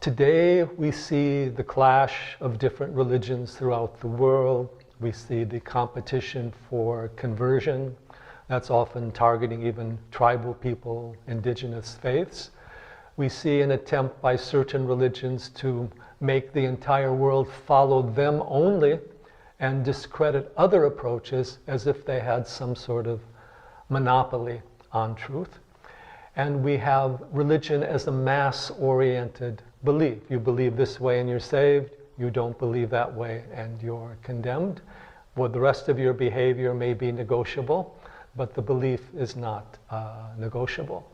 Today we see the clash of different religions throughout the world. We see the competition for conversion. That's often targeting even tribal people, indigenous faiths. We see an attempt by certain religions to make the entire world follow them only and discredit other approaches as if they had some sort of monopoly on truth. And we have religion as a mass-oriented belief. You believe this way and you're saved. You don't believe that way and you're condemned. Well, the rest of your behavior may be negotiable, but the belief is not negotiable.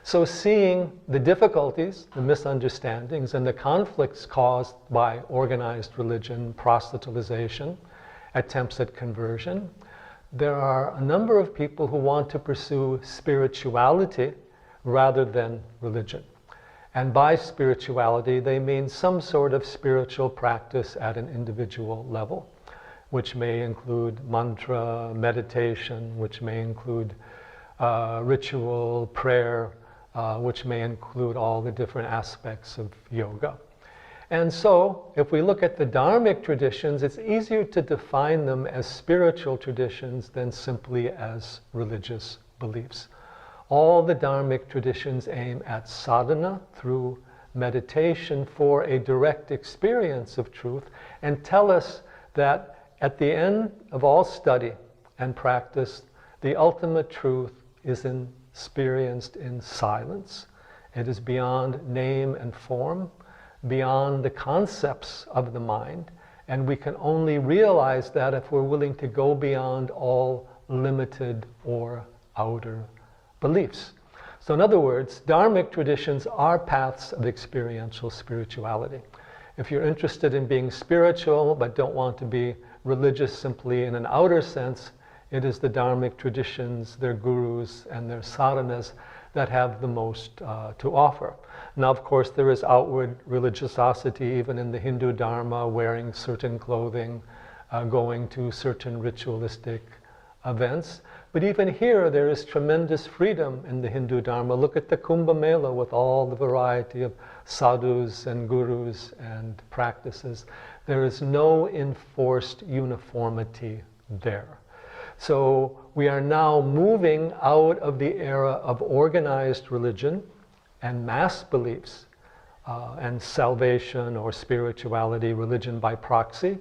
So seeing the difficulties, the misunderstandings, and the conflicts caused by organized religion, proselytization, attempts at conversion, there are a number of people who want to pursue spirituality rather than religion. And by spirituality, they mean some sort of spiritual practice at an individual level, which may include mantra, meditation, which may include ritual, prayer, which may include all the different aspects of yoga. And so, if we look at the Dharmic traditions, it's easier to define them as spiritual traditions than simply as religious beliefs. All the Dharmic traditions aim at sadhana through meditation for a direct experience of truth and tell us that at the end of all study and practice, the ultimate truth is experienced in silence. It is beyond name and form, beyond the concepts of the mind, and we can only realize that if we're willing to go beyond all limited or outer beliefs. So in other words, Dharmic traditions are paths of experiential spirituality. If you're interested in being spiritual but don't want to be religious simply in an outer sense, it is the Dharmic traditions, their gurus, and their sadhanas that have the most to offer. Now, of course, there is outward religiosity even in the Hindu Dharma, wearing certain clothing, going to certain ritualistic events. But even here, there is tremendous freedom in the Hindu Dharma. Look at the Kumbh Mela with all the variety of sadhus and gurus and practices. There is no enforced uniformity there. So we are now moving out of the era of organized religion and mass beliefs and salvation or spirituality, religion by proxy,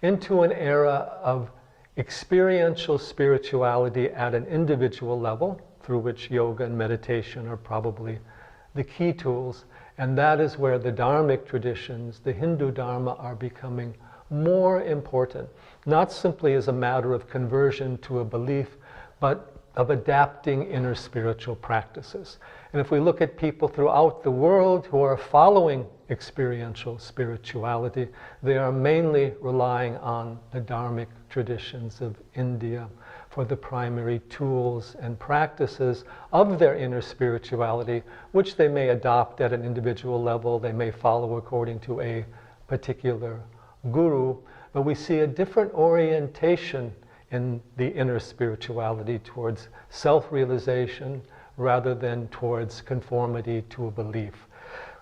into an era of experiential spirituality at an individual level, through which yoga and meditation are probably the key tools. And that is where the Dharmic traditions, the Hindu Dharma, are becoming more important, not simply as a matter of conversion to a belief, but of adapting inner spiritual practices. And if we look at people throughout the world who are following experiential spirituality, they are mainly relying on the Dharmic traditions of India for the primary tools and practices of their inner spirituality, which they may adopt at an individual level. They may follow according to a particular guru, but we see a different orientation in the inner spirituality towards self-realization rather than towards conformity to a belief,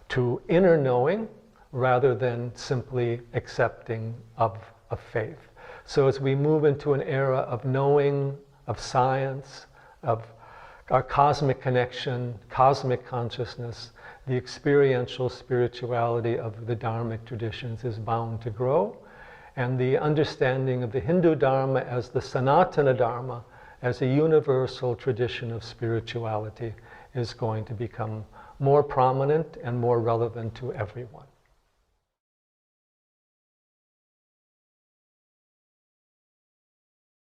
to inner knowing rather than simply accepting of a faith. So as we move into an era of knowing, of science, of our cosmic connection, cosmic consciousness, the experiential spirituality of the Dharmic traditions is bound to grow. And the understanding of the Hindu Dharma as the Sanatana Dharma, as a universal tradition of spirituality, is going to become more prominent and more relevant to everyone.